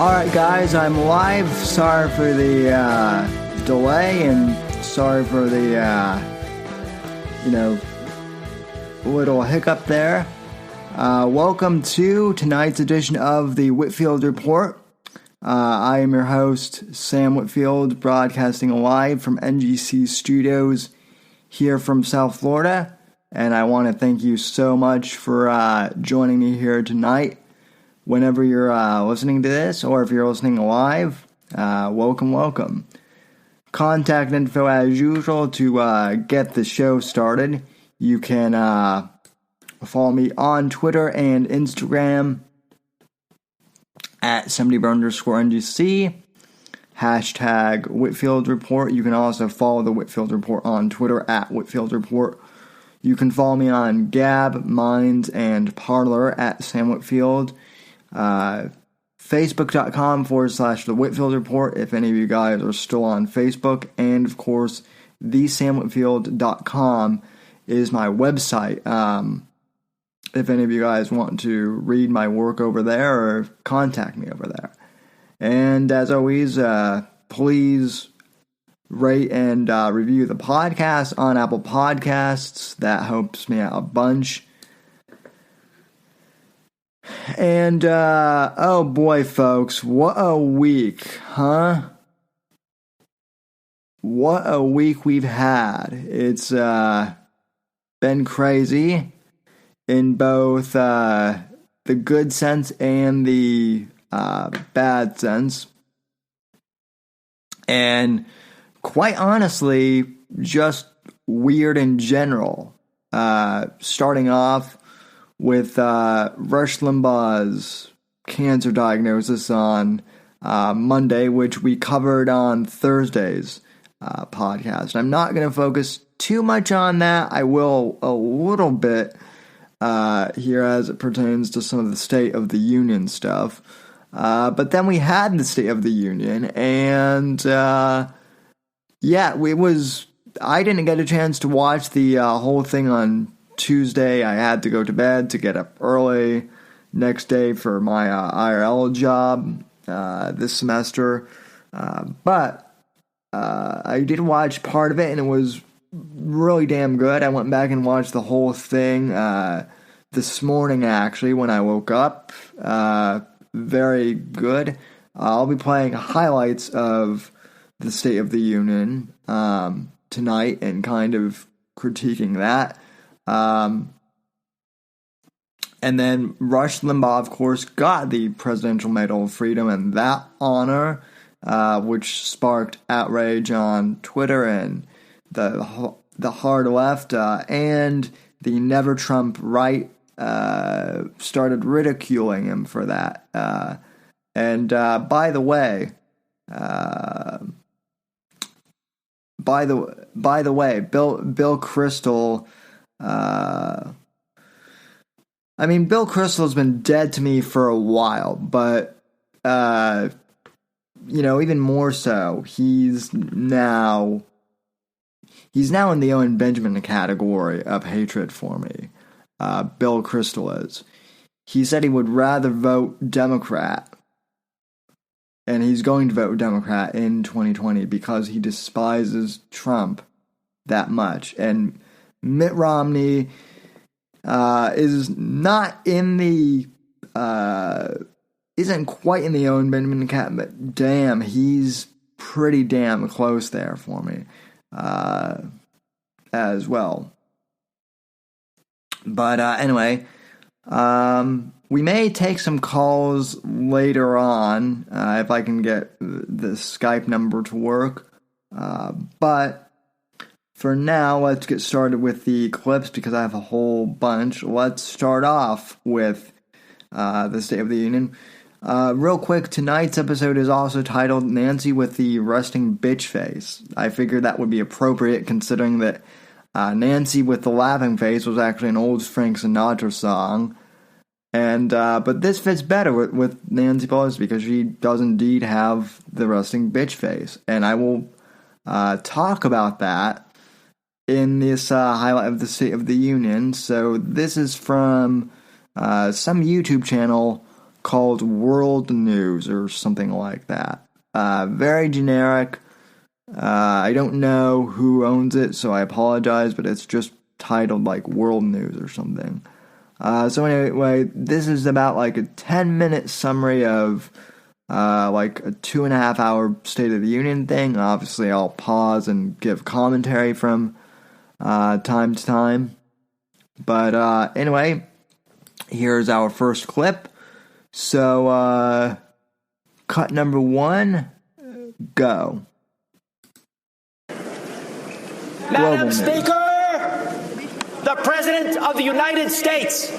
Alright guys, I'm live. Sorry for the delay and sorry for the little hiccup there. Welcome to tonight's edition of the Whitfield Report. I am your host, Sam Whitfield, broadcasting live from NGC Studios here from South Florida. And I want to thank you so much for joining me here tonight. Whenever you're listening to this, or if you're listening live, welcome. Contact info as usual to get the show started. You can follow me on Twitter and Instagram at 70_NGC, hashtag Whitfield Report. You can also follow the Whitfield Report on Twitter at Whitfield Report. You can follow me on Gab, Minds, and Parler at Sam Whitfield. Facebook.com/The Whitfield Report if any of you guys are still on Facebook, and of course thesamwhitfield.com is my website if any of you guys want to read my work over there or contact me over there. And as always, please rate and review the podcast on Apple Podcasts. That helps me out a bunch. And, oh boy, folks, what a week, huh? What a week we've had. It's, been crazy in both, the good sense and the, bad sense. And, quite honestly, just weird in general. Starting off with Rush Limbaugh's cancer diagnosis on Monday, which we covered on Thursday's podcast. I'm not going to focus too much on that. I will a little bit here as it pertains to some of the State of the Union stuff. But then we had the State of the Union, and I didn't get a chance to watch the whole thing on Tuesday. I had to go to bed to get up early next day for my IRL job this semester. But I did watch part of it, and it was really damn good. I went back and watched the whole thing this morning, actually, when I woke up. Very good. I'll be playing highlights of the State of the Union tonight and kind of critiquing that. And then Rush Limbaugh, of course, got the Presidential Medal of Freedom, and that honor, which sparked outrage on Twitter and the hard left, and the Never Trump right started ridiculing him for that. And by the way, Bill Kristol. Bill Kristol's been dead to me for a while, but, even more so, he's now in the Owen Benjamin category of hatred for me. Bill Kristol is. He said he would rather vote Democrat, and he's going to vote Democrat in 2020 because he despises Trump that much. And Mitt Romney is not in the isn't quite in the Owen Benjamin cat, but damn, he's pretty damn close there for me as well. But anyway, we may take some calls later on if I can get the Skype number to work. But for now, let's get started with the clips because I have a whole bunch. Let's start off with the State of the Union. Real quick, tonight's episode is also titled Nancy with the Resting Bitch Face. I figured that would be appropriate considering that Nancy with the Laughing Face was actually an old Frank Sinatra song. And but this fits better with Nancy Pelosi because she does indeed have the resting bitch face. And I will talk about that in this highlight of the State of the Union. So this is from some YouTube channel called World News or something like that. Very generic. I don't know who owns it, so I apologize, but it's just titled like World News or something. So anyway, this is about like a 10-minute summary of like a 2.5 hour State of the Union thing. Obviously, I'll pause and give commentary from time to time. But anyway, here's our first clip. So, cut number 1, go. Madam Speaker, the President of the United States.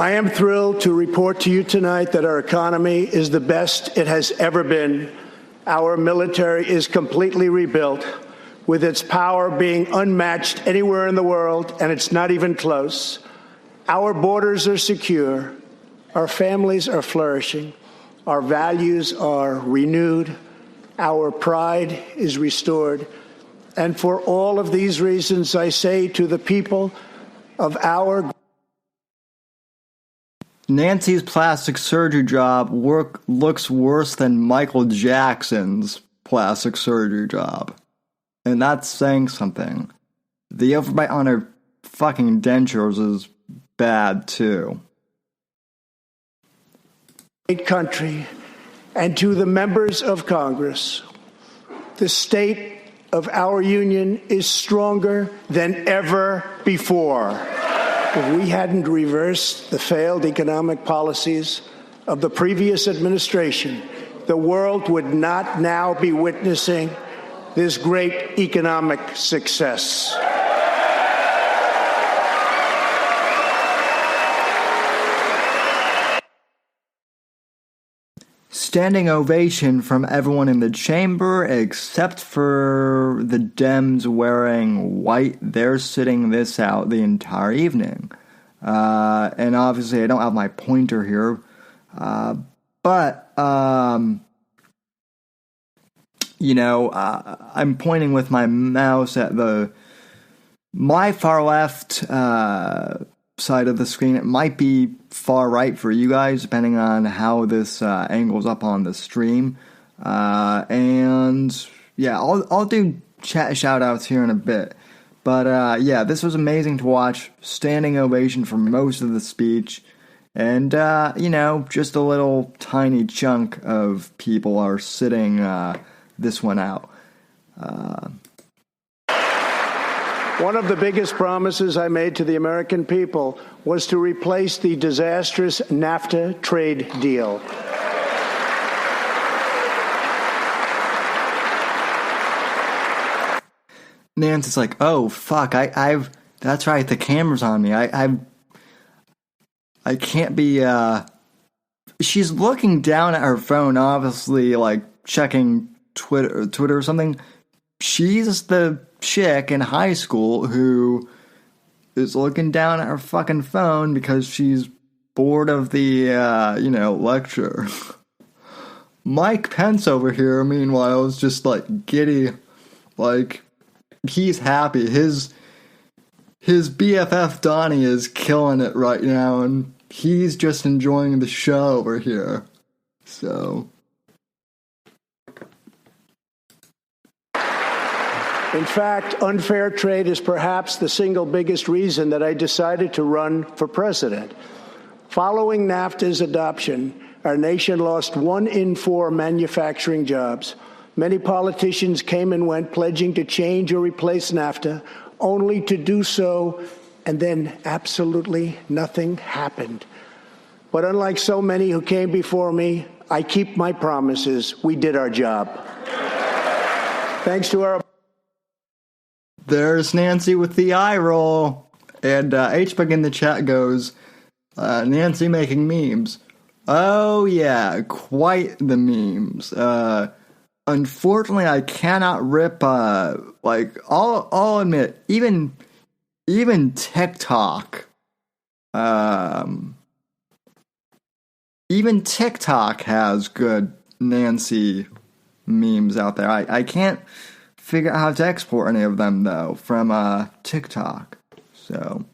I am thrilled to report to you tonight that our economy is the best it has ever been. Our military is completely rebuilt, with its power being unmatched anywhere in the world, and it's not even close. Our borders are secure. Our families are flourishing. Our values are renewed. Our pride is restored. And for all of these reasons, I say to the people of our Nancy's plastic surgery job looks worse than Michael Jackson's plastic surgery job. And that's saying something. The overbite on her fucking dentures is bad, too. Great country, and to the members of Congress, the state of our union is stronger than ever before. If we hadn't reversed the failed economic policies of the previous administration, the world would not now be witnessing this great economic success. Standing ovation from everyone in the chamber except for the Dems wearing white. They're sitting this out the entire evening. And obviously I don't have my pointer here. But I'm pointing with my mouse at my far left side of the screen. It might be far right for you guys, depending on how this angles up on the stream. And yeah, I'll do chat shout outs here in a bit. But yeah, this was amazing to watch. Standing ovation for most of the speech. And, just a little tiny chunk of people are sitting this one out. One of the biggest promises I made to the American people was to replace the disastrous NAFTA trade deal. Nancy's like, oh, fuck, that's right, the camera's on me. I can't be, she's looking down at her phone, obviously, like, checking Twitter or something. She's the chick in high school who is looking down at her fucking phone because she's bored of the, lecture. Mike Pence over here, meanwhile, is just, like, giddy. Like, he's happy. His BFF Donnie is killing it right now, and he's just enjoying the show over here. So, in fact, unfair trade is perhaps the single biggest reason that I decided to run for president. Following NAFTA's adoption, our nation lost 1 in 4 manufacturing jobs. Many politicians came and went pledging to change or replace NAFTA, only to do so, and then absolutely nothing happened. But unlike so many who came before me, I keep my promises. We did our job. Thanks to our... there's Nancy with the eye roll. And HBug in the chat goes, Nancy making memes. Oh, yeah, quite the memes. Unfortunately, I cannot rip, I'll admit, even TikTok, even TikTok has good Nancy memes out there. I can't figure out how to export any of them, though, from TikTok. So,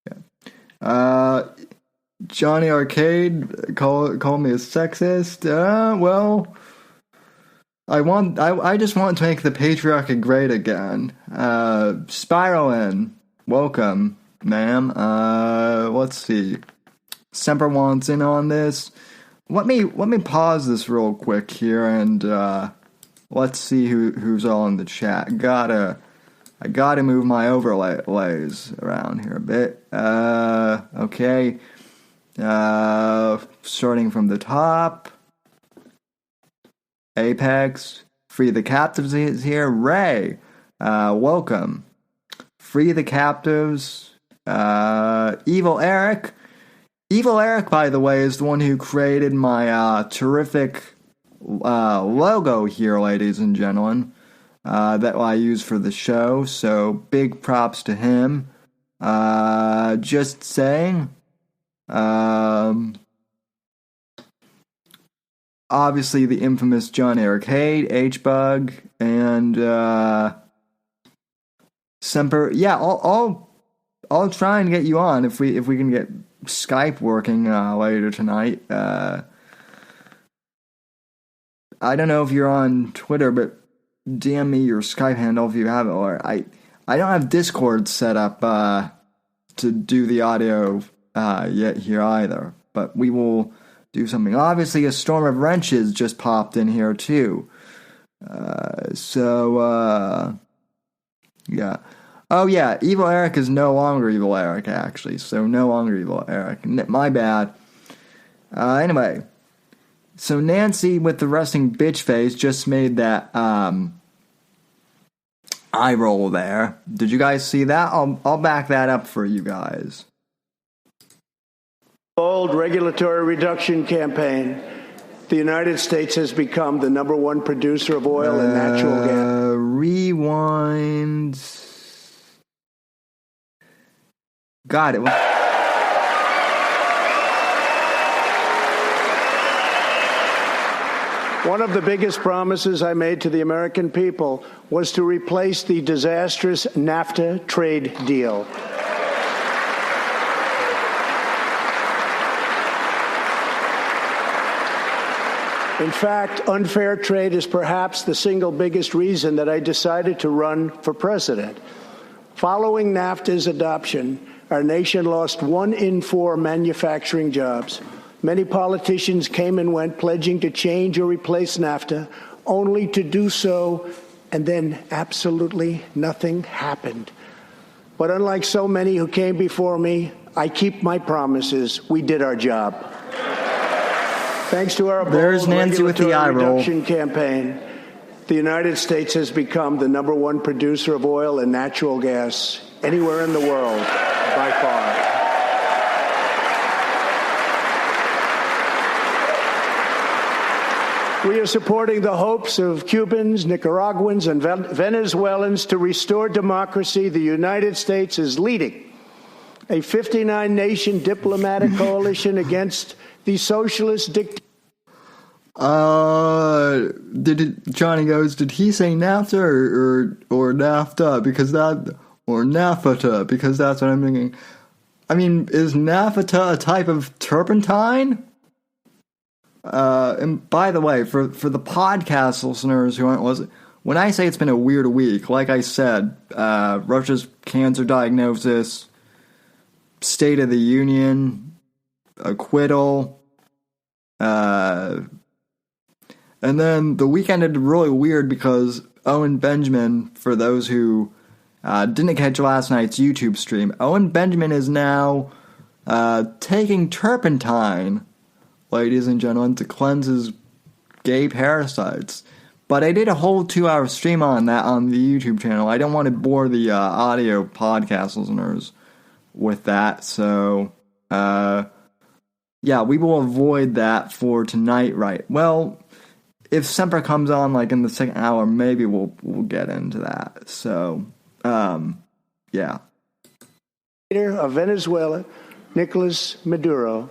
yeah. Johnny Arcade call me a sexist. Well, I just want to make the patriarchy great again. Spiralin, welcome, ma'am. Let's see. Semper wants in on this. Let me pause this real quick here and let's see who's all in the chat. I gotta move my overlays around here a bit. Okay. Starting from the top. Apex. Free the Captives is here. Ray. Welcome. Free the Captives. Evil Eric. Evil Eric, by the way, is the one who created my terrific logo here, ladies and gentlemen, that I use for the show. So big props to him. Just saying. Obviously the infamous Johnny Arcade, H-Bug, and Semper. Yeah, I'll try and get you on if we can get Skype working later tonight. I don't know if you're on Twitter, but DM me your Skype handle if you have it. Or I don't have Discord set up to do the audio yet here either. But we will do something. Obviously, a storm of wrenches just popped in here too. Yeah. Oh yeah, Evil Eric is no longer Evil Eric, actually. So no longer Evil Eric. My bad. Anyway. So Nancy with the resting bitch face just made that eye roll there. Did you guys see that? I'll back that up for you guys. Bold regulatory reduction campaign. The United States has become the #1 producer of oil and natural gas. Rewind. Got it. One of the biggest promises I made to the American people was to replace the disastrous NAFTA trade deal. In fact, unfair trade is perhaps the single biggest reason that I decided to run for president. Following NAFTA's adoption, our nation lost 1 in 4 manufacturing jobs. Many politicians came and went pledging to change or replace NAFTA, only to do so, and then absolutely nothing happened. But unlike so many who came before me, I keep my promises. We did our job. Thanks to our There's Nancy with the eye roll. Reduction campaign, the United States has become the #1 producer of oil and natural gas anywhere in the world, by far. We are supporting the hopes of Cubans, Nicaraguans, and Venezuelans to restore democracy. The United States is leading a 59-nation diplomatic coalition against the socialist dictator. Johnny goes, did he say NAFTA or NAFTA? Because that, or NAFTA, because that's what I'm thinking. I mean, is NAFTA a type of turpentine? And by the way, for the podcast listeners who aren't listening, when I say it's been a weird week, like I said, Russia's cancer diagnosis, State of the Union, acquittal, and then the weekend ended really weird because Owen Benjamin, for those who didn't catch last night's YouTube stream, Owen Benjamin is now taking turpentine, ladies and gentlemen, to cleanse his gay parasites. But I did a whole 2-hour stream on that on the YouTube channel. I don't want to bore the audio podcast listeners with that. So, yeah, we will avoid that for tonight, right? Well, if Semper comes on like in the second hour, maybe we'll get into that. So, yeah. Leader of Venezuela, Nicolas Maduro.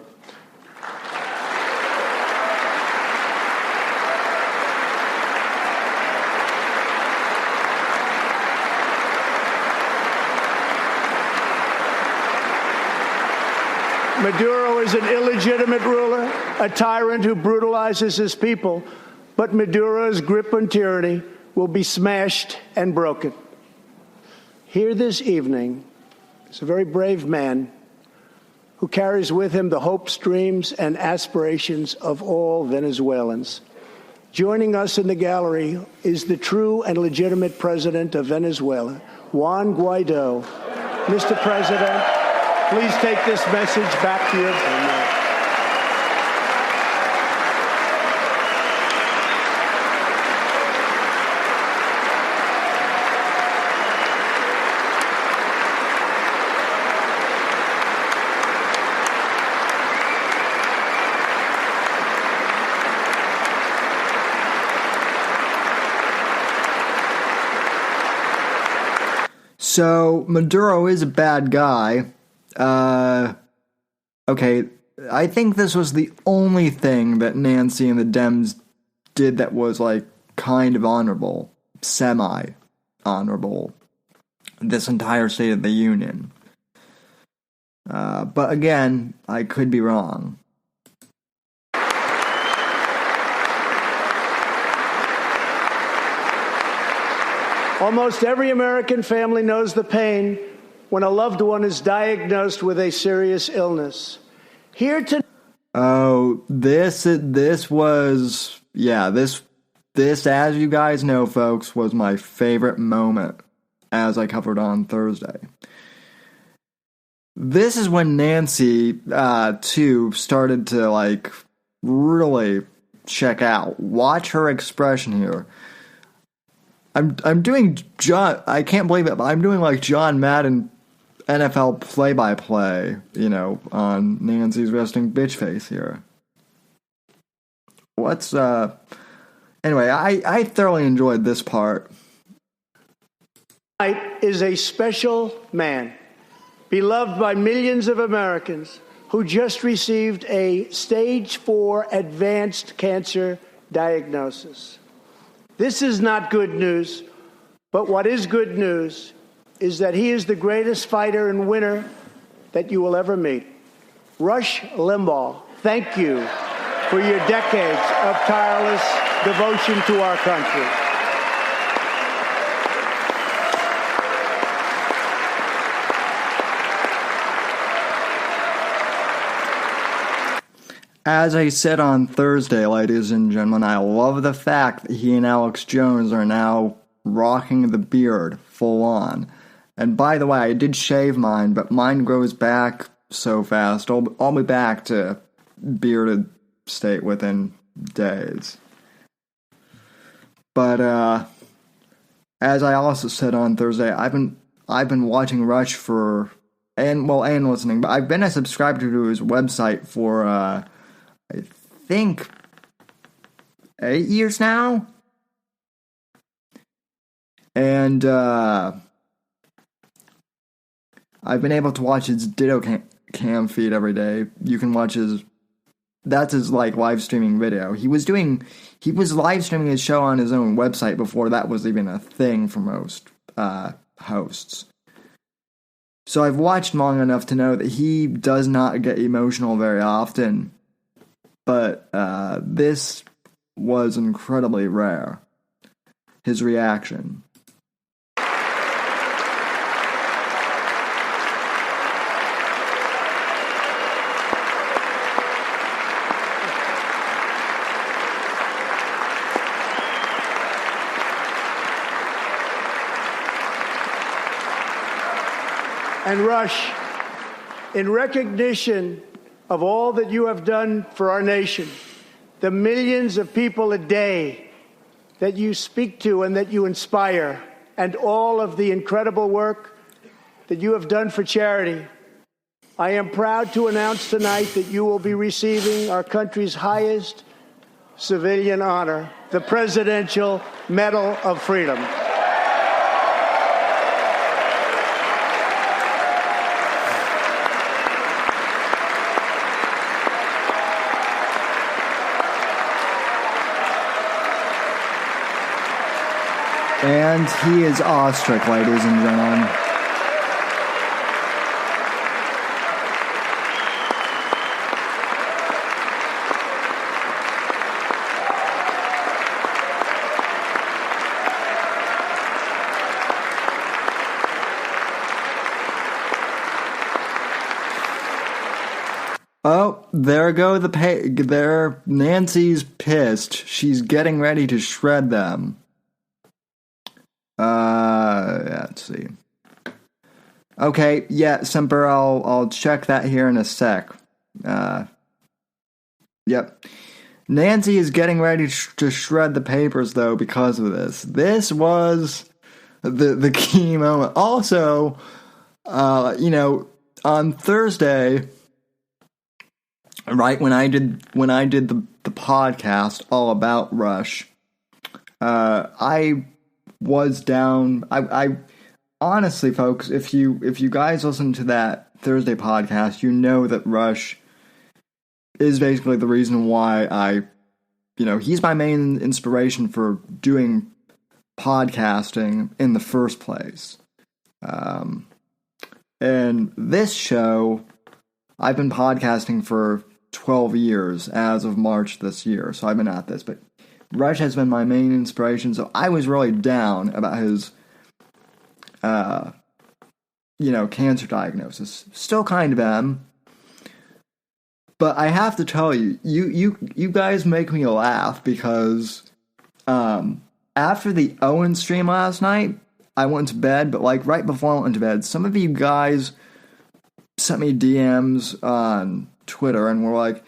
Maduro is an illegitimate ruler, a tyrant who brutalizes his people, but Maduro's grip on tyranny will be smashed and broken. Here this evening is a very brave man who carries with him the hopes, dreams, and aspirations of all Venezuelans. Joining us in the gallery is the true and legitimate president of Venezuela, Juan Guaido. Mr. President, please take this message back to your family. So, Maduro is a bad guy. Okay, I think this was the only thing that Nancy and the Dems did that was, like, kind of honorable. Semi-honorable. This entire State of the Union. But again, I could be wrong. Almost every American family knows the pain when a loved one is diagnosed with a serious illness. Here to this was, as you guys know, folks, was my favorite moment as I covered on Thursday. This is when Nancy, too, started to, like, really check out. Watch her expression here. I'm doing I can't believe it, but I'm doing like John Madden NFL play-by-play, on Nancy's resting bitch face here. Anyway, I thoroughly enjoyed this part. Is a special man, beloved by millions of Americans, who just received a stage 4 advanced cancer diagnosis. This is not good news, but what is good news is that he is the greatest fighter and winner that you will ever meet. Rush Limbaugh, thank you for your decades of tireless devotion to our country. As I said on Thursday, ladies and gentlemen, I love the fact that he and Alex Jones are now rocking the beard full on. And by the way, I did shave mine, but mine grows back so fast. I'll be back to bearded state within days. But as I also said on Thursday, I've been watching Rush and listening, but I've been a subscriber to his website for I think 8 years now. And I've been able to watch his Ditto cam feed every day. You can watch that's his like live streaming video. He was live streaming his show on his own website before that was even a thing for most hosts. So I've watched long enough to know that he does not get emotional very often. but this was incredibly rare. His reaction. And Rush, in recognition of all that you have done for our nation, the millions of people a day that you speak to and that you inspire, and all of the incredible work that you have done for charity, I am proud to announce tonight that you will be receiving our country's highest civilian honor, the Presidential Medal of Freedom. And he is awestruck, ladies and gentlemen. Oh, there go there. Nancy's pissed. She's getting ready to shred them. Let's see. Okay, yeah, Semper, I'll check that here in a sec. Yep. Nancy is getting ready to shred the papers, though, because of this. This was the key moment. Also, on Thursday, right when I did the podcast all about Rush, I was down. I honestly, folks, if you guys listen to that Thursday podcast, you know that Rush is basically the reason why he's my main inspiration for doing podcasting in the first place. And this show, I've been podcasting for 12 years as of March this year, so I've been at this, but Rush has been my main inspiration, so I was really down about his, cancer diagnosis. Still kind of am. But I have to tell you, you guys make me laugh because, after the Owen stream last night, I went to bed, but right before I went to bed, some of you guys sent me DMs on Twitter and were like,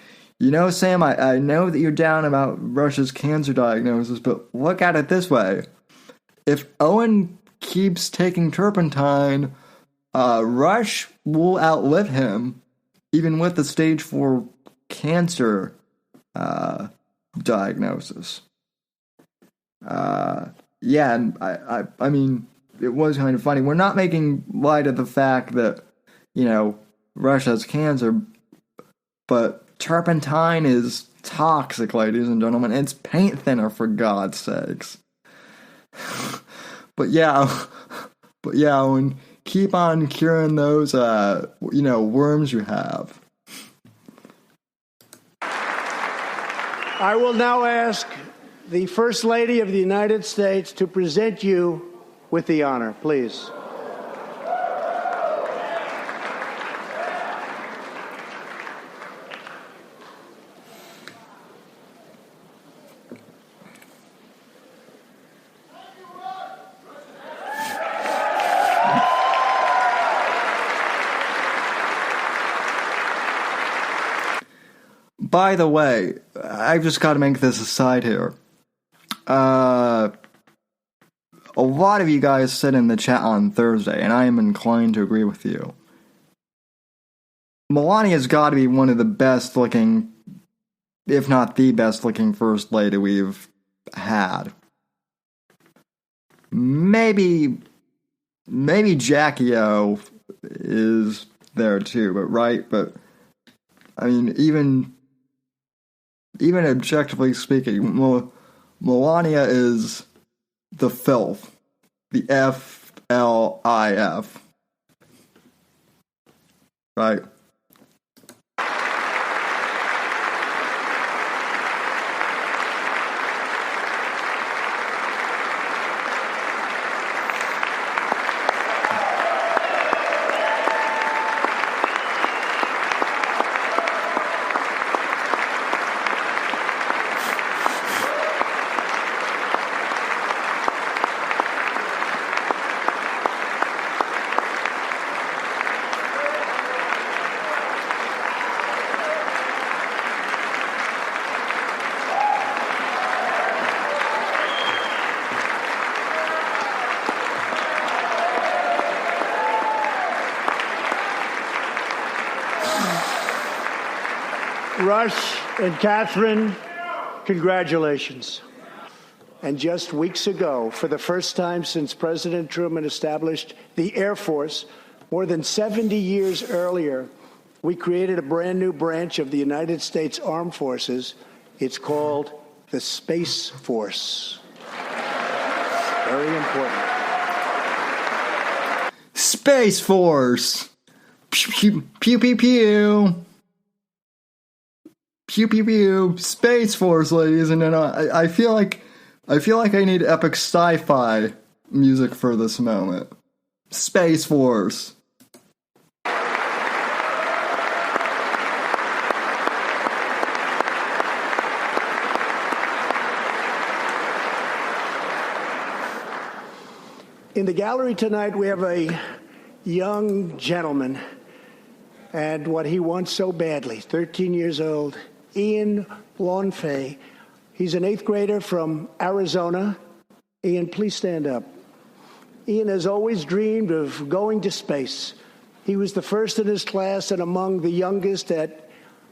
Sam, I know that you're down about Rush's cancer diagnosis, but look at it this way. If Owen keeps taking turpentine, Rush will outlive him, even with the stage 4 cancer diagnosis. And I mean, it was kind of funny. We're not making light of the fact that, Rush has cancer, but turpentine is toxic, ladies and gentlemen. It's paint thinner, for God's sakes. But Owen, keep on curing those, worms you have. I will now ask the First Lady of the United States to present you with the honor, please. By the way, I've just got to make this aside here. A lot of you guys said in the chat on Thursday, and I am inclined to agree with you. Melania's got to be one of the best looking, if not the best looking first lady we've had. Maybe Jackie O is there too, but I mean, even objectively speaking, Melania is the filth. The FLIF. Right. Rush and Catherine, congratulations. And just weeks ago, for the first time since President Truman established the Air Force, more than 70 years earlier, we created a brand new branch of the United States Armed Forces. It's called the Space Force. Very important. Space Force. Pew, pew, pew, pew. Pew, pew, pew. Space Force, ladies and gentlemen. I feel like I need epic sci-fi music for this moment. Space Force. In the gallery tonight, we have a young gentleman, and what he wants so badly, 13 years old, Ian Launfay. He's an 8th grader from Arizona. Ian, please stand up. Ian has always dreamed of going to space. He was the first in his class and among the youngest at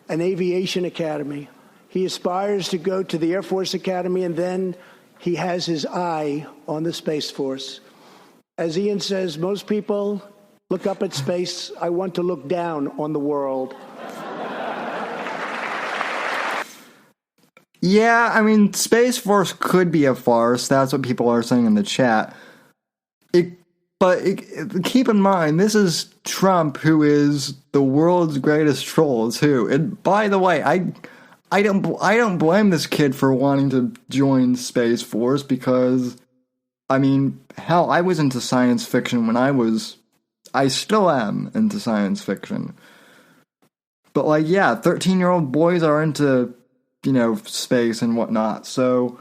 an aviation academy. He aspires to go to the Air Force Academy, and then he has his eye on the Space Force. As Ian says, most people look up at space. I want to look down on the world. Yeah, I mean, Space Force could be a farce. That's what people are saying in the chat. But keep in mind, this is Trump, who is the world's greatest troll, too. And by the way, I don't blame this kid for wanting to join Space Force because, I mean, hell, I was into science fiction when I still am into science fiction. But, like, yeah, 13-year-old boys are into, you know, space and whatnot. So,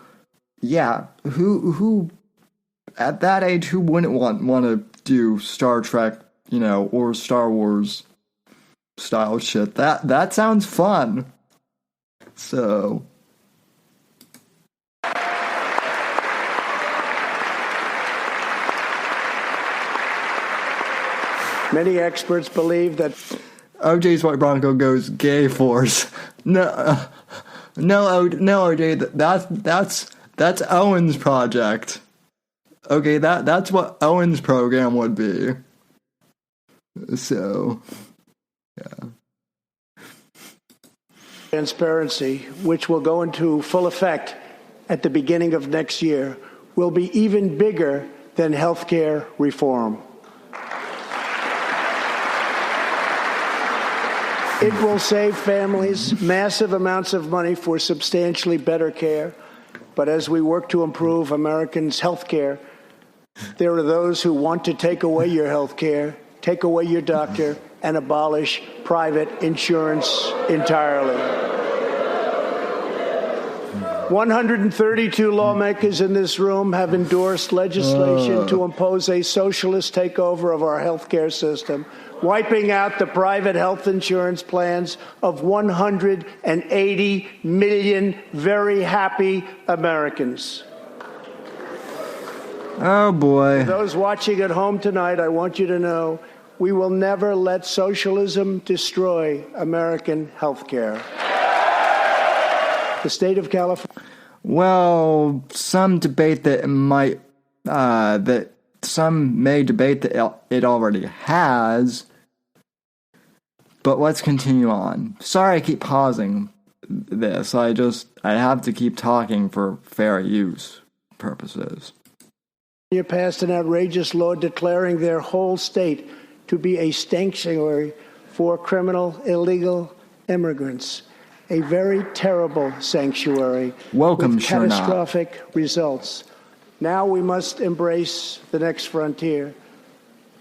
yeah, who at that age, who wouldn't want to do Star Trek, you know, or Star Wars style shit? That sounds fun. So, many experts believe that OJ's White Bronco goes gay force. No, OJ, that's Owen's project. Okay, that's what Owen's program would be. So, yeah. Transparency, which will go into full effect at the beginning of next year, will be even bigger than health care reform. It will save families massive amounts of money for substantially better care. But as we work to improve Americans' health care, there are those who want to take away your health care, take away your doctor, and abolish private insurance entirely. 132 lawmakers in this room have endorsed legislation to impose a socialist takeover of our health care system, wiping out the private health insurance plans of 180 million very happy Americans. Oh, boy. For those watching at home tonight, I want you to know we will never let socialism destroy American health care. The state of California. Well, some debate that it might, that some may debate that it already has. But let's continue on. Sorry I keep pausing this. I have to keep talking for fair use purposes. Passed an outrageous law declaring their whole state to be a sanctuary for criminal, illegal immigrants. A very terrible sanctuary. Welcome, with catastrophic results. Now we must embrace the next frontier.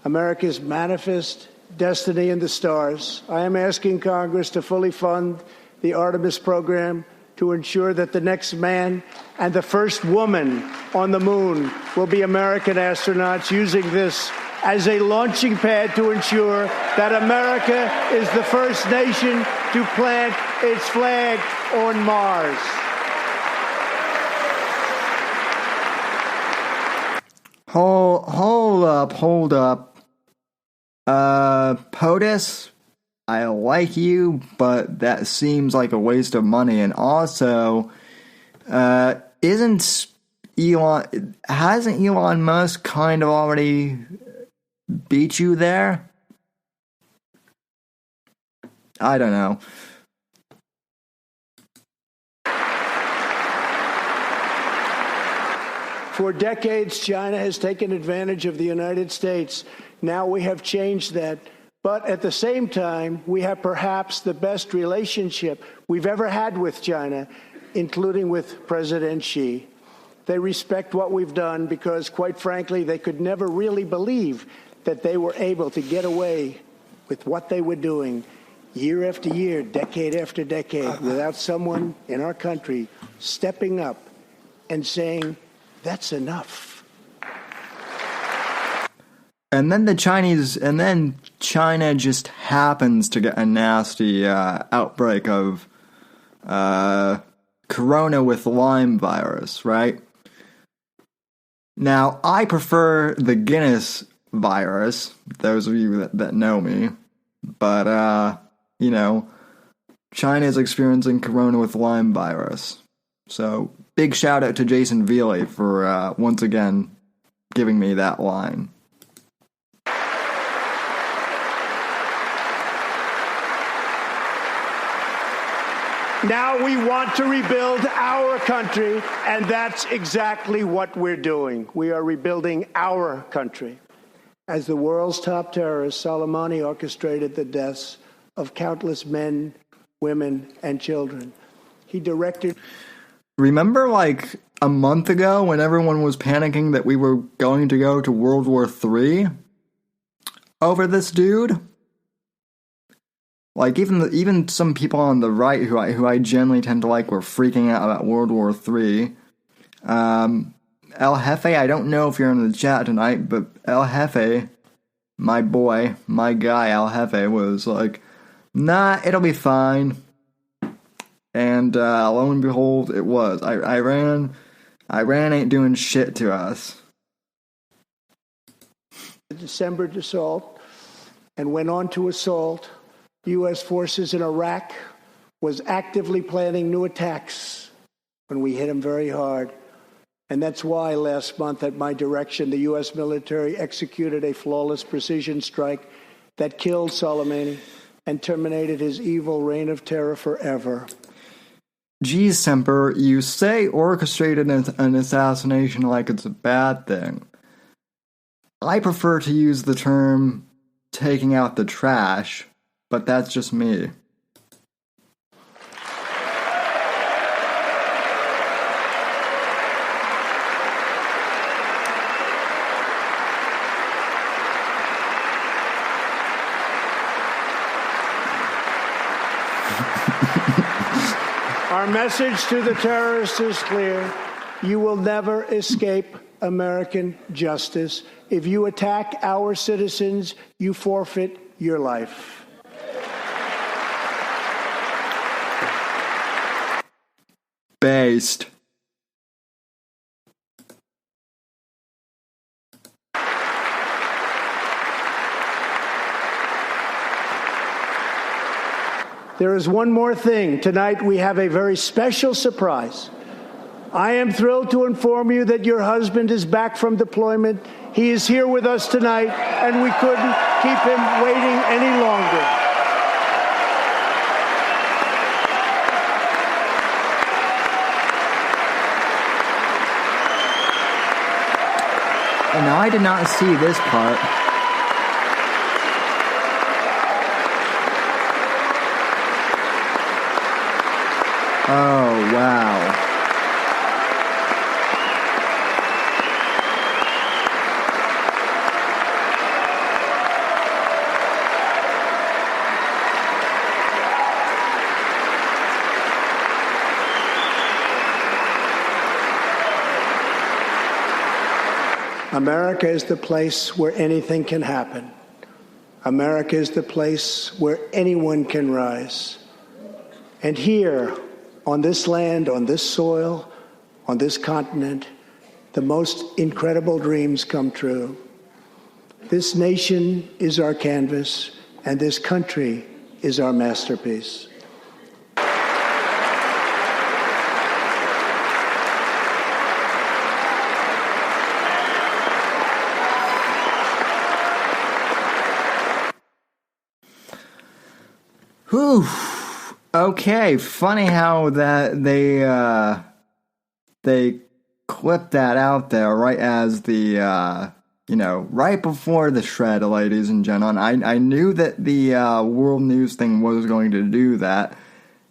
America's manifest destiny in the stars. I am asking Congress to fully fund the Artemis program to ensure that the next man and the first woman on the moon will be American astronauts, using this as a launching pad to ensure that America is the first nation to plant its flag on Mars. Hold up. POTUS, I like you, but that seems like a waste of money. And also, hasn't Elon Musk kind of already beat you there? I don't know. For decades, China has taken advantage of the United States. Now we have changed that. But at the same time, we have perhaps the best relationship we've ever had with China, including with President Xi. They respect what we've done because, quite frankly, they could never really believe that they were able to get away with what they were doing year after year, decade after decade, without someone in our country stepping up and saying, that's enough. And then China just happens to get a nasty outbreak of corona with Lyme virus, right? Now, I prefer the Guinness virus, those of you that know me. But, China is experiencing corona with Lyme virus. So, big shout out to Jason Vealey for, once again, giving me that line. Now we want to rebuild our country, and that's exactly what we're doing. We are rebuilding our country. As the world's top terrorist, Soleimani orchestrated the deaths of countless men, women, and children. He directed... Remember, like, a month ago when everyone was panicking that we were going to go to World War III over this dude? Like, even some people on the right who I generally tend to like were freaking out about World War III. El Jefe, I don't know if you're in the chat tonight, but El Jefe, my boy, my guy El Jefe, was like, nah, it'll be fine. And lo and behold, it was. Iran ain't doing shit to us. The December assault and went on to assault U.S. forces in Iraq, was actively planning new attacks when we hit them very hard. And that's why last month, at my direction, the U.S. military executed a flawless precision strike that killed Soleimani and terminated his evil reign of terror forever. Geez, Semper, you say orchestrated an assassination like it's a bad thing. I prefer to use the term taking out the trash, but that's just me. Our message to the terrorists is clear. You will never escape American justice. If you attack our citizens, you forfeit your life. Based. There is one more thing. Tonight we have a very special surprise. I am thrilled to inform you that your husband is back from deployment. He is here with us tonight, and we couldn't keep him waiting any longer. And now I did not see this part. Oh, wow. America is the place where anything can happen. America is the place where anyone can rise. And here, on this land, on this soil, on this continent, the most incredible dreams come true. This nation is our canvas, and this country is our masterpiece. Whew. Okay, funny how that they clipped that out there right as the right before the shred, ladies and gentlemen. I knew that the world news thing was going to do that.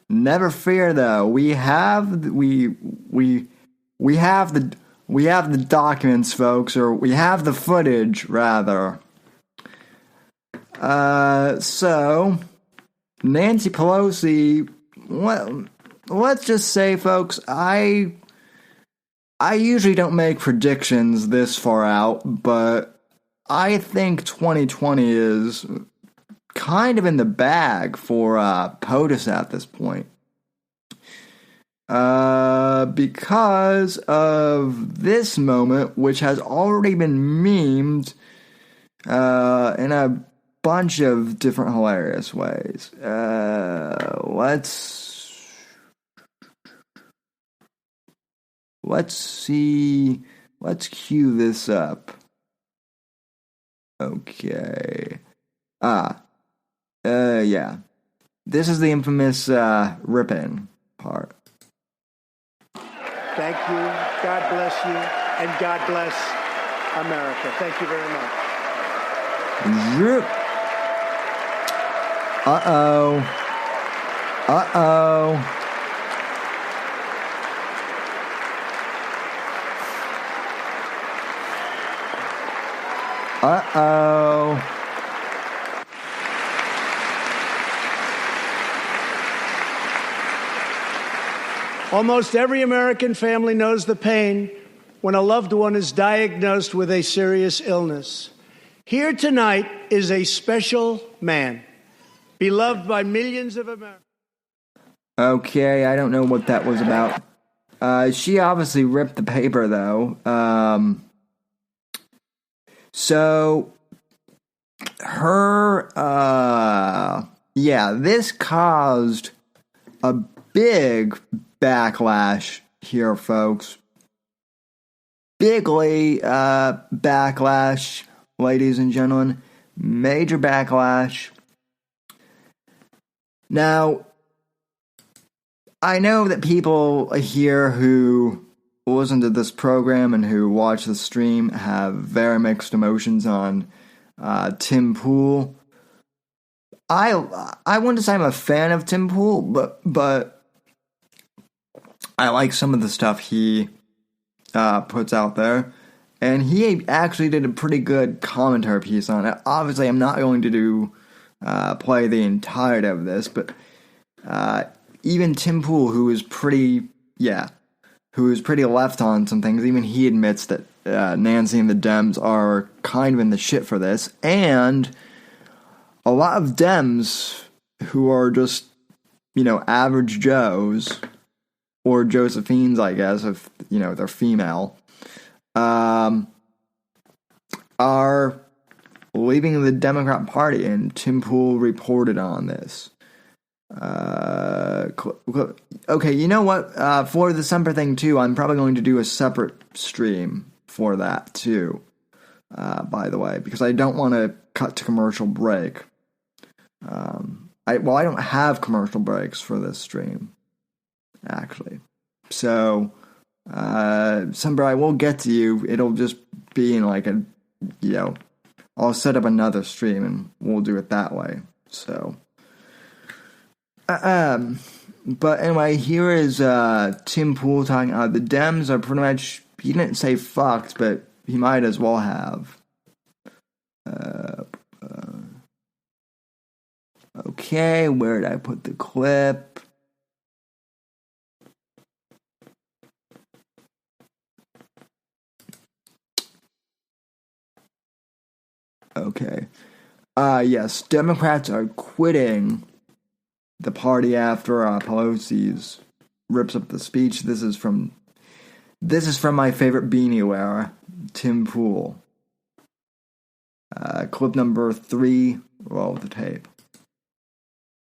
Never fear though. We have the documents, folks, or we have the footage rather. So Nancy Pelosi, well, let's just say, folks, I usually don't make predictions this far out, but I think 2020 is kind of in the bag for POTUS at this point. Because of this moment, which has already been memed in a bunch of different hilarious ways. Let's see. Let's cue this up. Okay. Yeah. This is the infamous rip-in part. Thank you. God bless you. And God bless America. Thank you very much. Rip. Uh-oh. Almost every American family knows the pain when a loved one is diagnosed with a serious illness. Here tonight is a special man, beloved by millions of Americans. Okay, I don't know what that was about. She obviously ripped the paper, though. So, this caused a big backlash here, folks. Bigly backlash, ladies and gentlemen. Major backlash. Now, I know that people here who listen to this program and who watch the stream have very mixed emotions on Tim Pool. I wouldn't say I'm a fan of Tim Pool, but I like some of the stuff he puts out there. And he actually did a pretty good commentary piece on it. Obviously, I'm not going to play the entirety of this, but even Tim Pool, who is pretty left on some things, even he admits that Nancy and the Dems are kind of in the shit for this. And a lot of Dems who are just, average Joes, or Josephines, I guess, if, they're female, are leaving the Democrat Party, and Tim Pool reported on this. Okay, you know what? For the December thing, too, I'm probably going to do a separate stream for that, too, by the way, because I don't want to cut to commercial break. I don't have commercial breaks for this stream, actually. So, December, I will get to you. It'll just be in I'll set up another stream and we'll do it that way. So, but anyway, here is Tim Pool talking about the Dems are pretty much, he didn't say fucked, but he might as well have. Okay, where did I put the clip? Okay. Yes, Democrats are quitting the party after Pelosi's rips up the speech. This is from my favorite Beanie Wearer, Tim Pool. Clip number 3, roll the tape.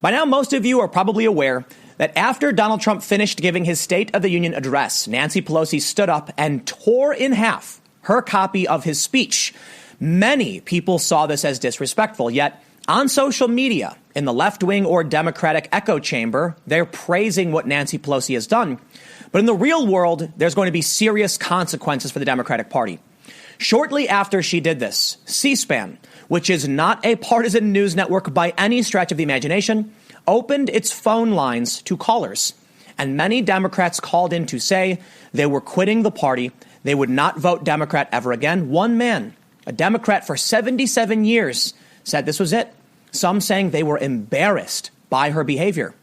By now, most of you are probably aware that after Donald Trump finished giving his State of the Union address, Nancy Pelosi stood up and tore in half her copy of his speech. Many people saw this as disrespectful, yet on social media, in the left-wing or Democratic echo chamber, they're praising what Nancy Pelosi has done. But in the real world, there's going to be serious consequences for the Democratic Party. Shortly after she did this, C-SPAN, which is not a partisan news network by any stretch of the imagination, opened its phone lines to callers. And many Democrats called in to say they were quitting the party. They would not vote Democrat ever again. One man, a Democrat for 77 years, said this was it. Some saying they were embarrassed by her behavior.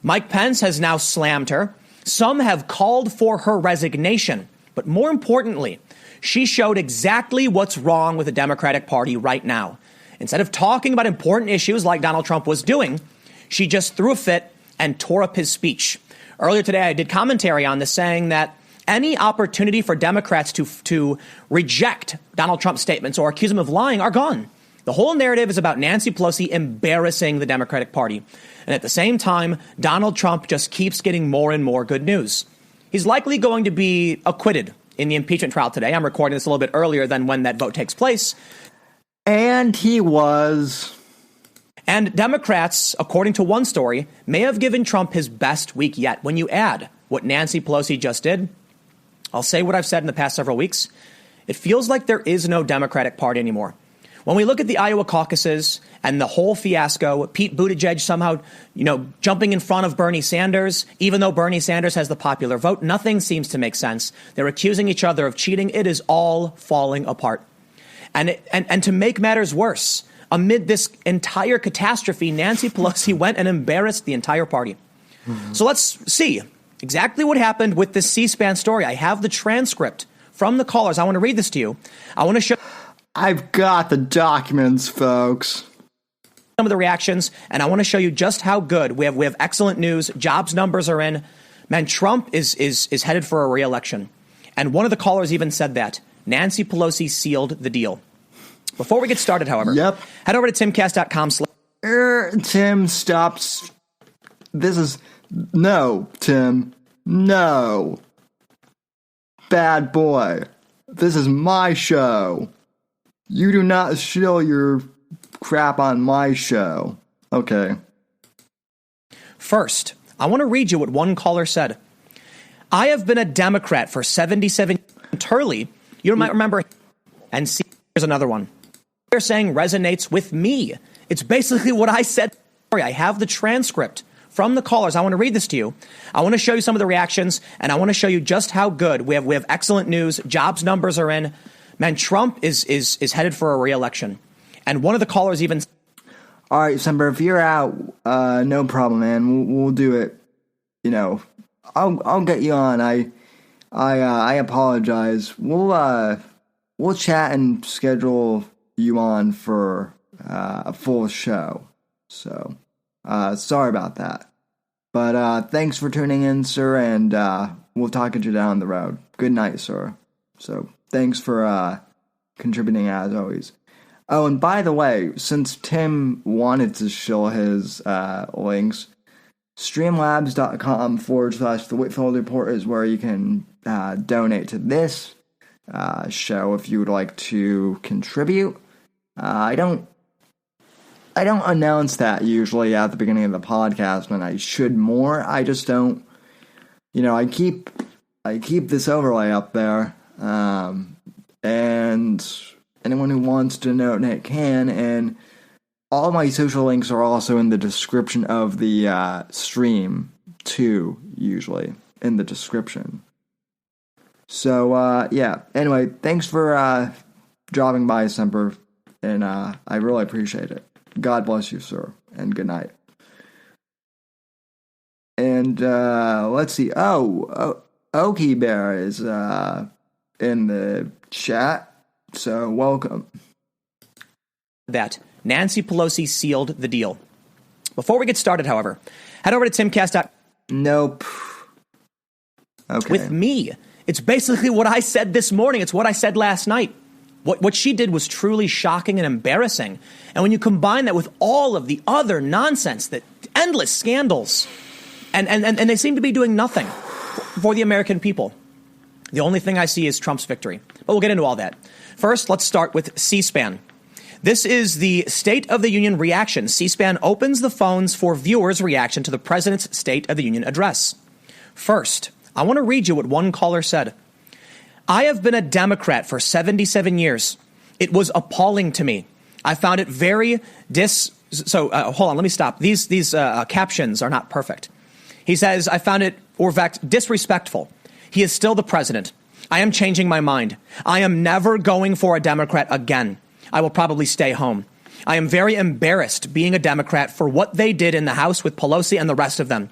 Mike Pence has now slammed her. Some have called for her resignation. But more importantly, she showed exactly what's wrong with the Democratic Party right now. Instead of talking about important issues like Donald Trump was doing, she just threw a fit and tore up his speech. Earlier today, I did commentary on this, saying that any opportunity for Democrats to reject Donald Trump's statements or accuse him of lying are gone. The whole narrative is about Nancy Pelosi embarrassing the Democratic Party. And at the same time, Donald Trump just keeps getting more and more good news. He's likely going to be acquitted in the impeachment trial today. I'm recording this a little bit earlier than when that vote takes place. And he was. And Democrats, according to one story, may have given Trump his best week yet. When you add what Nancy Pelosi just did, I'll say what I've said in the past several weeks. It feels like there is no Democratic Party anymore. When we look at the Iowa caucuses and the whole fiasco, Pete Buttigieg somehow, jumping in front of Bernie Sanders, even though Bernie Sanders has the popular vote, nothing seems to make sense. They're accusing each other of cheating. It is all falling apart. And to make matters worse, amid this entire catastrophe, Nancy Pelosi went and embarrassed the entire party. Mm-hmm. So let's see exactly what happened with this C-SPAN story. I have the transcript from the callers. I want to read this to you. I want to show. I've got the documents, folks. Some of the reactions, and I want to show you just how good. We have excellent news. Jobs numbers are in. Man, Trump is headed for a re-election. And one of the callers even said that. Nancy Pelosi sealed the deal. Before we get started, however, head over to timcast.com. Tim, stops. This is... No, Tim. No. Bad boy. This is my show. You do not shill your crap on my show. Okay. First, I want to read you what one caller said. I have been a Democrat for 77 years. Turley, you might remember, and see, here's another one. They're saying resonates with me. It's basically what I said. I have the transcript from the callers. I want to read this to you. I want to show you some of the reactions, and I want to show you just how good. We have excellent news. Jobs numbers are in. Man, Trump is headed for a re-election. And one of the callers even... All right, Semper, if you're out, no problem, man. We'll do it. I'll get you on. I apologize. We'll chat and schedule you on for a full show. So, sorry about that. But thanks for tuning in, sir, and we'll talk to you down the road. Good night, sir. So, thanks for contributing as always. Oh, and by the way, since Tim wanted to shill his links, streamlabs.com/The Whitfield Report is where you can donate to this show if you would like to contribute. I don't announce that usually at the beginning of the podcast, and I should more. I just don't. I keep this overlay up there, and anyone who wants to donate can. And all my social links are also in the description of the stream too. Usually in the description. So yeah. Anyway, thanks for dropping by, Semper, and I really appreciate it. God bless you, sir, and good night. And let's see. Okie Bear is in the chat, so welcome. That Nancy Pelosi sealed the deal. Before we get started, however, head over to timcast. Nope. Okay. With me. It's basically what I said this morning. It's what I said last night. What she did was truly shocking and embarrassing. And when you combine that with all of the other nonsense that endless scandals. And they seem to be doing nothing for the American people. The only thing I see is Trump's victory. But we'll get into all that. First, let's start with C-SPAN. This is the State of the Union reaction. C-SPAN opens the phones for viewers' reaction to the president's State of the Union address. First, I want to read you what one caller said. I have been a Democrat for 77 years. It was appalling to me. I found it very hold on, let me stop. These captions are not perfect. He says, I found it, or in fact, disrespectful. He is still the president. I am changing my mind. I am never going for a Democrat again. I will probably stay home. I am very embarrassed being a Democrat for what they did in the House with Pelosi and the rest of them.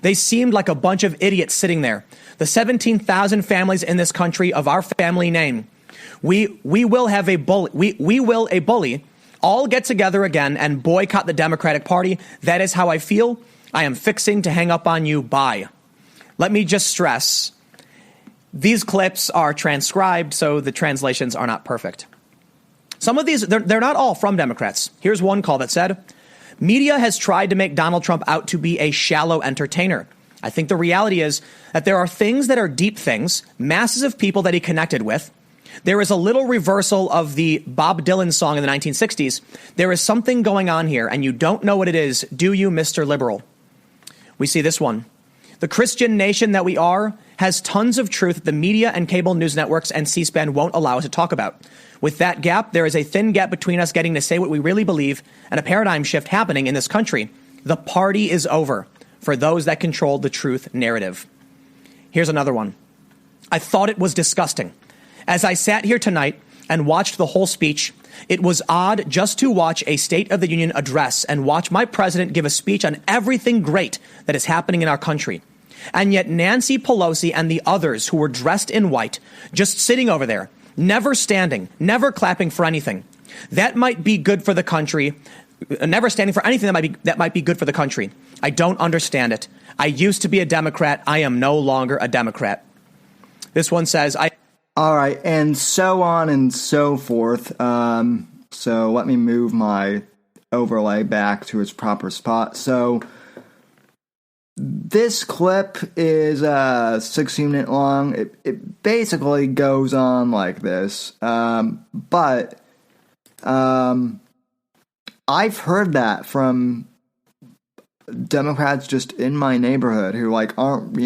They seemed like a bunch of idiots sitting there. The 17,000 families in this country of our family name. We will have a bully. We will a bully all get together again and boycott the Democratic Party. That is how I feel. I am fixing to hang up on you. Bye. Let me just stress, these clips are transcribed, so the translations are not perfect. Some of these, they're not all from Democrats. Here's one call that said, media has tried to make Donald Trump out to be a shallow entertainer. I think the reality is that there are things that are deep things, masses of people that he connected with. There is a little reversal of the Bob Dylan song in the 1960s. There is something going on here, and you don't know what it is, do you, Mr. Liberal? We see this one. The Christian nation that we are has tons of truth that the media and cable news networks and C-SPAN won't allow us to talk about. With that gap, there is a thin gap between us getting to say what we really believe and a paradigm shift happening in this country. The party is over for those that control the truth narrative. Here's another one. I thought it was disgusting. As I sat here tonight and watched the whole speech, it was odd just to watch a State of the Union address and watch my president give a speech on everything great that is happening in our country. And yet Nancy Pelosi and the others who were dressed in white, just sitting over there, never standing, never clapping for anything. That might be good for the country. Never standing for anything that might be good for the country. I don't understand it. I used to be a Democrat. I am no longer a Democrat. This one says, All right, and so on and so forth. So let me move my overlay back to its proper spot. So this clip is 16 minutes long. It basically goes on like this. But I've heard that from Democrats just in my neighborhood who aren't,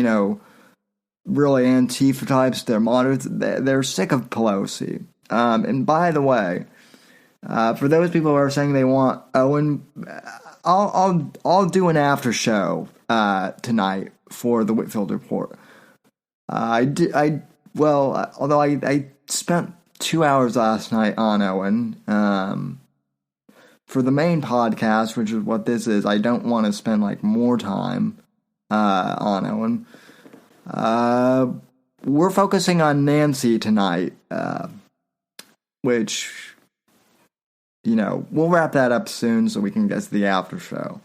really Antifa types. They're moderates. They're sick of Pelosi. And by the way, for those people who are saying they want Owen, I'll do an after show tonight for the Whitfield Report. Although I spent 2 hours last night on Owen. For the main podcast, which is what this is, I don't want to spend more time on Owen. We're focusing on Nancy tonight, which, we'll wrap that up soon so we can get to the after show.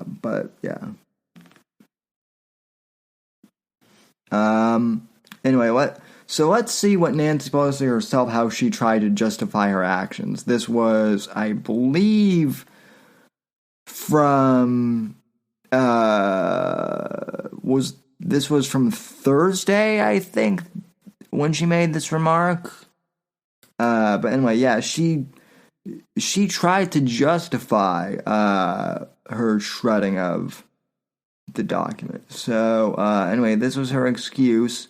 But yeah. Anyway, let's see what Nancy Pelosi herself, how she tried to justify her actions. This was, I believe, from this was from Thursday, I think, when she made this remark. But anyway, yeah, she tried to justify her shredding of the document. So anyway, this was her excuse.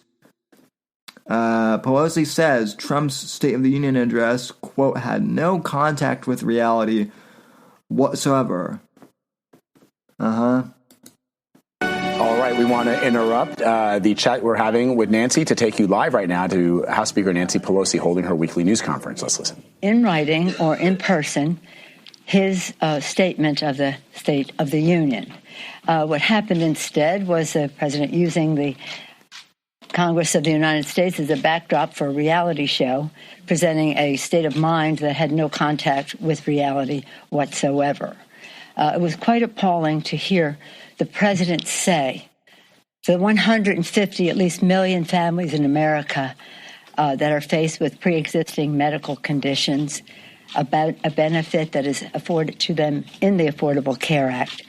Pelosi says Trump's State of the Union address, quote, had no contact with reality whatsoever. All right, we want to interrupt the chat we're having with Nancy to take you live right now to House Speaker Nancy Pelosi holding her weekly news conference. Let's listen. In writing or in person, his statement of the State of the Union. What happened instead was the president using the Congress of the United States as a backdrop for a reality show, presenting a state of mind that had no contact with reality whatsoever. It was quite appalling to hear the president say the 150 at least million families in America that are faced with pre-existing medical conditions about a benefit that is afforded to them in the Affordable Care Act,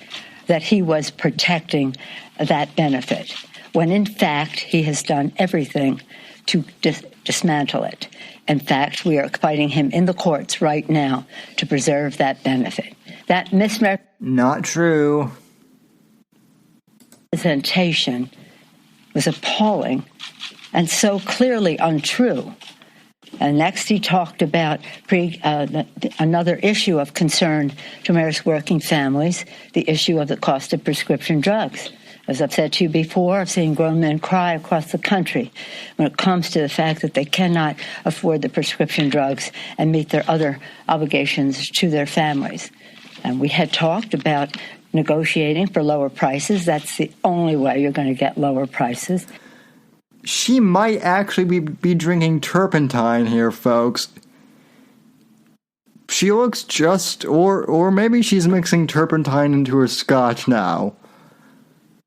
that he was protecting that benefit, when in fact he has done everything to dismantle it. In fact, we are fighting him in the courts right now to preserve that benefit. That Not true. Presentation was appalling and so clearly untrue. And next he talked about another issue of concern to America's working families, the issue of the cost of prescription drugs. As I've said to you before, I've seen grown men cry across the country when it comes to the fact that they cannot afford the prescription drugs and meet their other obligations to their families. And we had talked about negotiating for lower prices. That's the only way you're going to get lower prices. She might actually be drinking turpentine here, folks. She looks just, or maybe she's mixing turpentine into her scotch now.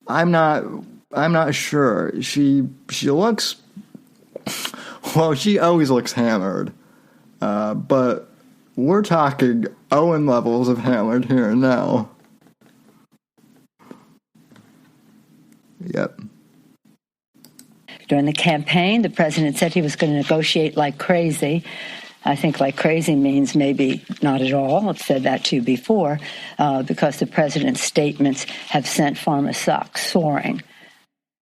I'm not sure. She looks, well, she always looks hammered. But we're talking Owen levels of hammered here now. Yep. During the campaign, the president said he was going to negotiate like crazy. I think like crazy means maybe not at all. I've said that to you before, because the president's statements have sent pharma stocks soaring.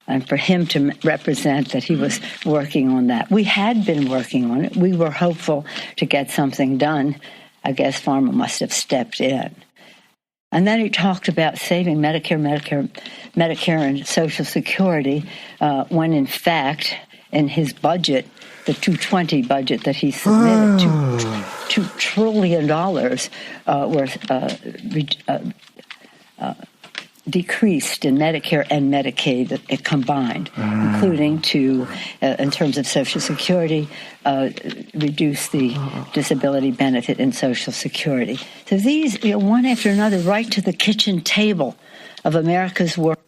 And for him to represent that he was working on that. We had been working on it. We were hopeful to get something done. I guess pharma must have stepped in. And then he talked about saving Medicare and Social Security, when in fact, in his budget, the 220 budget that he submitted, $2 trillion decreased in Medicare and Medicaid combined, including to, in terms of Social Security, reduce the disability benefit in Social Security. So these, one after another, right to the kitchen table of America's work.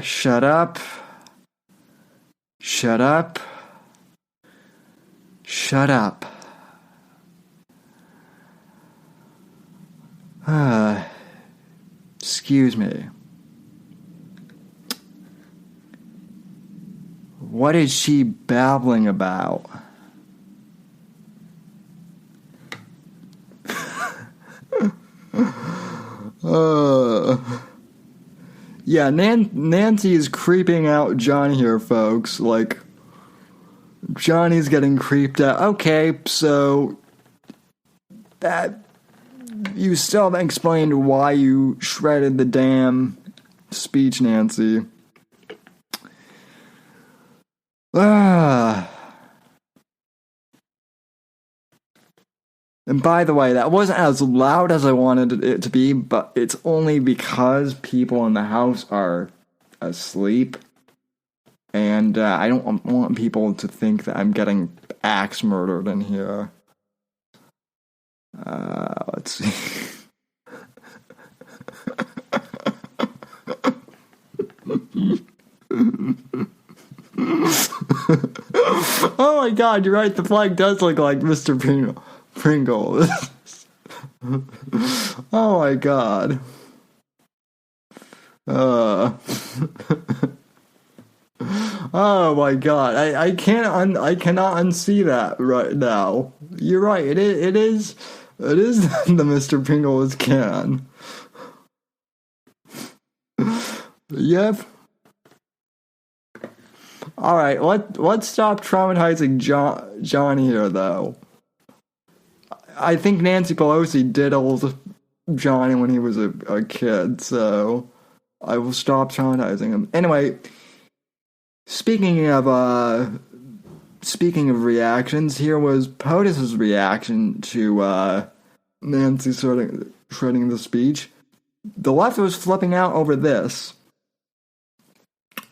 Shut up. Shut up. Shut up. Excuse me. What is she babbling about? Yeah, Nancy is creeping out Johnny here, folks. Like, Johnny's getting creeped out. Okay, so that you still haven't explained why you shredded the damn speech, Nancy. And by the way, that wasn't as loud as I wanted it to be, but it's only because people in the house are asleep. And I don't want people to think that I'm getting axe murdered in here. Let's see. Oh my god, you're right, the flag does look like Mr. Pringle. Oh my god. Oh my god. I cannot unsee that right now. You're right. It is the Mr. Pringle's can. Yep. All right. Let's stop traumatizing Johnny here, though. I think Nancy Pelosi diddled Johnny when he was a kid, so I will stop traumatizing him. Anyway, speaking of reactions, here was POTUS's reaction to Nancy shredding the speech. The left was flipping out over this,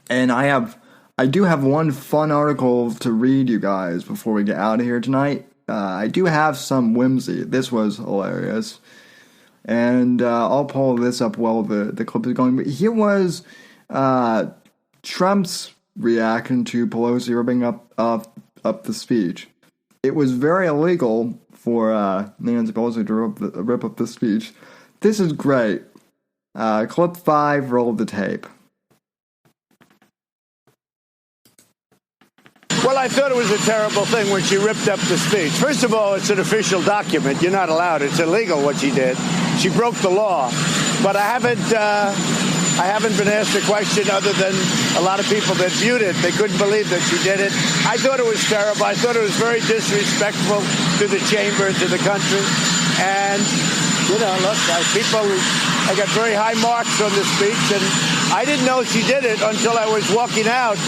and I do have one fun article to read you guys before we get out of here tonight. I do have some whimsy. This was hilarious. And I'll pull this up while the clip is going. But here was Trump's reaction to Pelosi ripping up the speech. It was very illegal for Nancy Pelosi to rip up the speech. This is great. Clip 5, roll the tape. Well, I thought it was a terrible thing when she ripped up the speech. First of all, it's an official document. You're not allowed. It's illegal what she did. She broke the law. But I haven't been asked a question other than a lot of people that viewed it. They couldn't believe that she did it. I thought it was terrible. I thought it was very disrespectful to the chamber, to the country. And, you know, look, I got very high marks on the speech, and I didn't know she did it until I was walking out,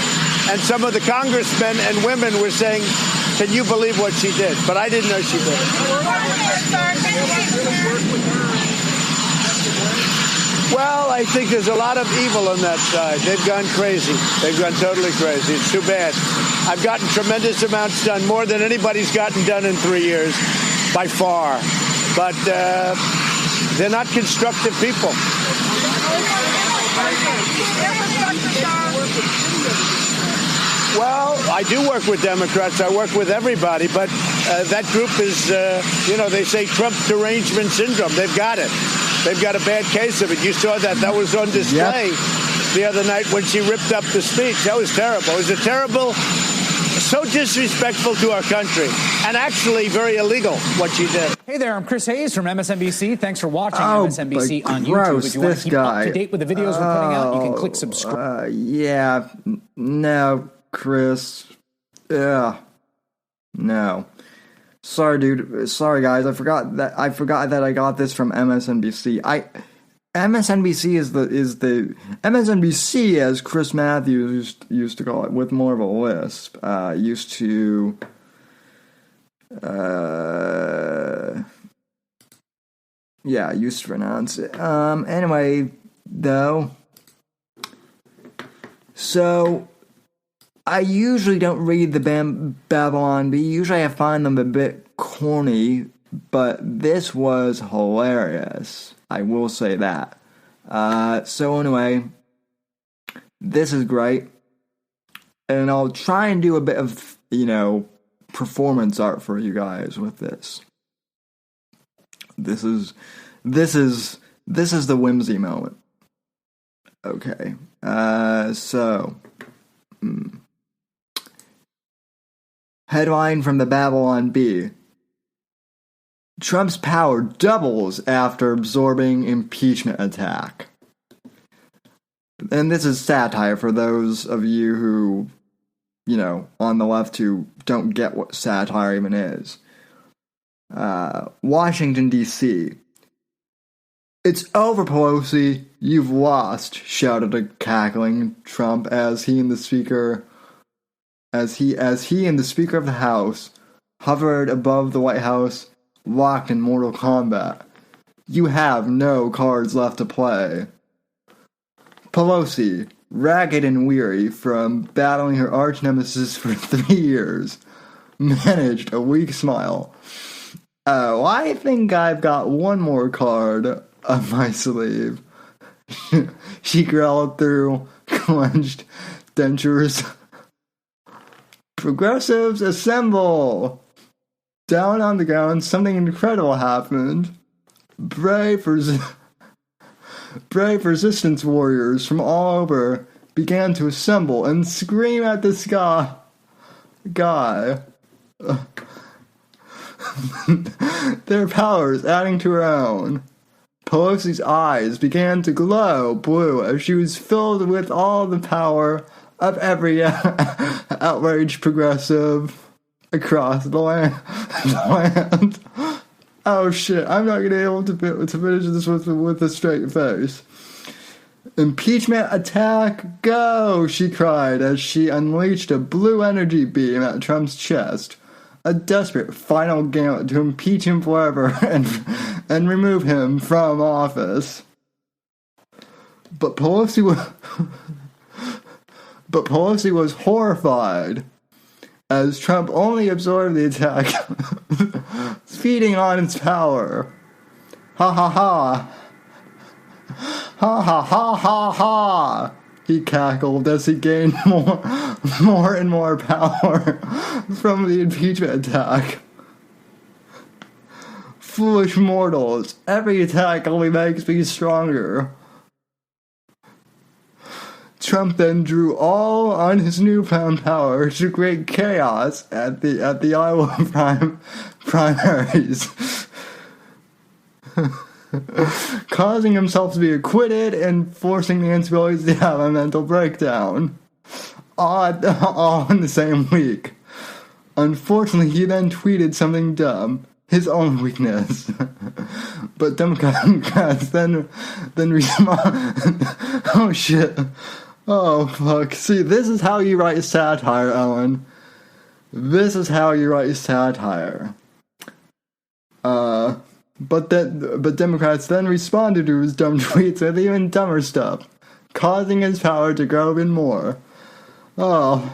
and some of the congressmen and women were saying, can you believe what she did? But I didn't know she did. Well, I think there's a lot of evil on that side. They've gone crazy. They've gone totally crazy. It's too bad. I've gotten tremendous amounts done, more than anybody's gotten done in 3 years, by far. But they're not constructive people. Well, I do work with Democrats. I work with everybody. But that group is, they say Trump derangement syndrome. They've got it. They've got a bad case of it. You saw that. That was on display the other night when she ripped up the speech. That was terrible. It was terrible, so disrespectful to our country, and actually very illegal what she did. Hey there, I'm Chris Hayes from MSNBC. Thanks for watching MSNBC on YouTube. If you want to keep up to date with the videos we're putting out, you can click subscribe. No, Chris. Yeah. No. Sorry, dude. Sorry, guys. I forgot that I got this from MSNBC. MSNBC is the MSNBC, as Chris Matthews used to call it, with more of a lisp. Used to pronounce it. Anyway, though, so I usually don't read the Babylon Bee. Usually I find them a bit corny, but this was hilarious. I will say that. So anyway, this is great. And I'll try and do a bit of, performance art for you guys with this. This is the whimsy moment. Okay. Headline from the Babylon Bee. Trump's power doubles after absorbing impeachment attack. And this is satire for those of you who, on the left who don't get what satire even is. Washington, D.C. It's over, Pelosi. You've lost, shouted a cackling Trump as he and the Speaker of the House hovered above the White House, locked in mortal combat. You have no cards left to play. Pelosi, ragged and weary from battling her arch nemesis for 3 years, managed a weak smile. Oh, I think I've got one more card up my sleeve. She growled through clenched dentures. Progressives, assemble! Down on the ground, something incredible happened. Brave resistance warriors from all over began to assemble and scream at this guy. Their powers adding to her own. Pelosi's eyes began to glow blue as she was filled with all the power of every outraged progressive across the land. Oh shit, I'm not going to be able to finish this with a straight face. Impeachment attack, go, she cried as she unleashed a blue energy beam at Trump's chest. A desperate final gauntlet to impeach him forever and remove him from office. But Pelosi was horrified as Trump only absorbed the attack, feeding on its power. Ha ha ha. Ha ha ha ha ha. He cackled as he gained more and more power from the impeachment attack. Foolish mortals, every attack only makes me stronger. Trump then drew all on his newfound power to create chaos at the Iowa primaries, causing himself to be acquitted and forcing Nancy Pelosi to have a mental breakdown, all in the same week. Unfortunately, he then tweeted something dumb, his own weakness. But Democrats then respond. Oh shit. Oh fuck. See, this is how you write satire, Ellen. This is how you write satire. But Democrats then responded to his dumb tweets with even dumber stuff, causing his power to grow even more. Oh,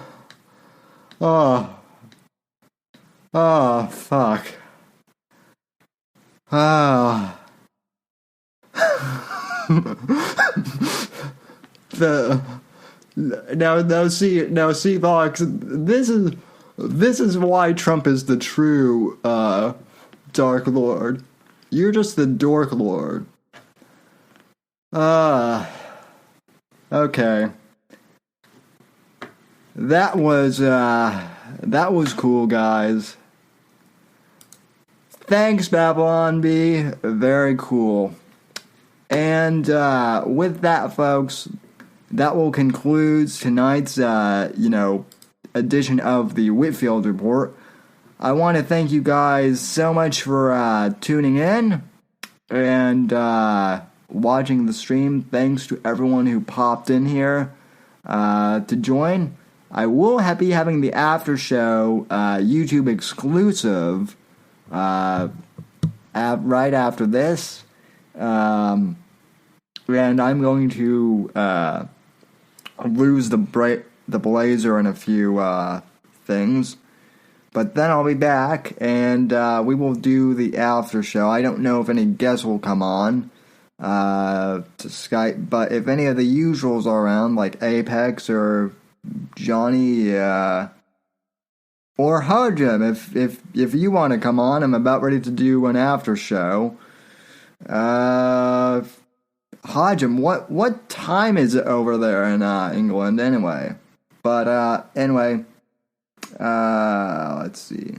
fuck. Now see, Fox. This is why Trump is the true Dark Lord. You're just the Dork Lord. Okay. That was cool, guys. Thanks, Babylon B. Very cool. And with that, folks, that will conclude tonight's edition of the Whitfield Report. I want to thank you guys so much for tuning in and watching the stream. Thanks to everyone who popped in here to join. I will be having the after show YouTube exclusive right after this. And I'm going to lose the blazer and a few things. But then I'll be back, and we will do the after show. I don't know if any guests will come on to Skype, but if any of the usuals are around, like Apex or Johnny or Hajim, if you want to come on, I'm about ready to do an after show. Hajim, what time is it over there in England anyway? But anyway. Let's see.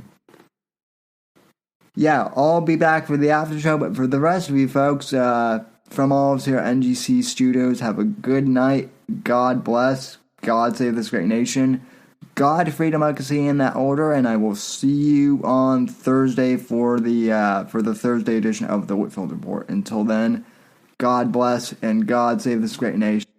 Yeah, I'll be back for the after show, but for the rest of you folks, from all of us here at NGC Studios, have a good night. God bless. God save this great nation. God, freedom, democracy in that order, and I will see you on Thursday for the Thursday edition of the Whitfield Report. Until then, God bless and God save this great nation.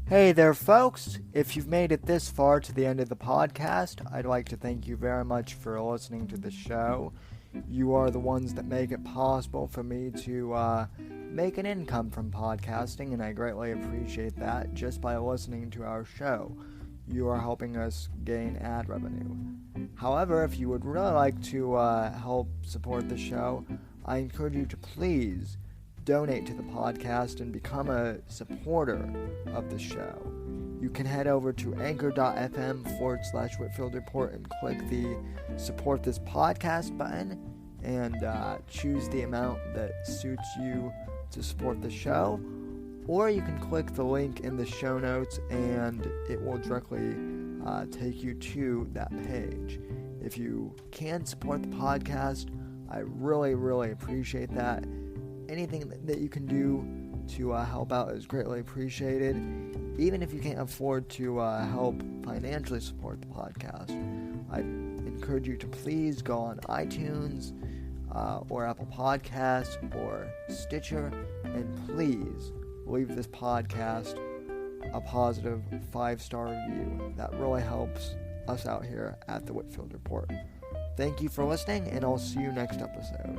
Hey there, folks. If you've made it this far to the end of the podcast, I'd like to thank you very much for listening to the show. You are the ones that make it possible for me to make an income from podcasting, and I greatly appreciate that just by listening to our show. You are helping us gain ad revenue. However, if you would really like to help support the show, I encourage you to please donate to the podcast and become a supporter of the show. You can head over to anchor.fm/Whitfield Report and click the support this podcast button and choose the amount that suits you to support the show. Or you can click the link in the show notes and it will directly take you to that page. If you can support the podcast, I really, really appreciate that. Anything that you can do to help out is greatly appreciated. Even if you can't afford to help financially support the podcast, I encourage you to please go on iTunes or Apple Podcasts or Stitcher, and please leave this podcast a positive 5-star review. That really helps us out here at the Whitfield Report. Thank you for listening, and I'll see you next episode.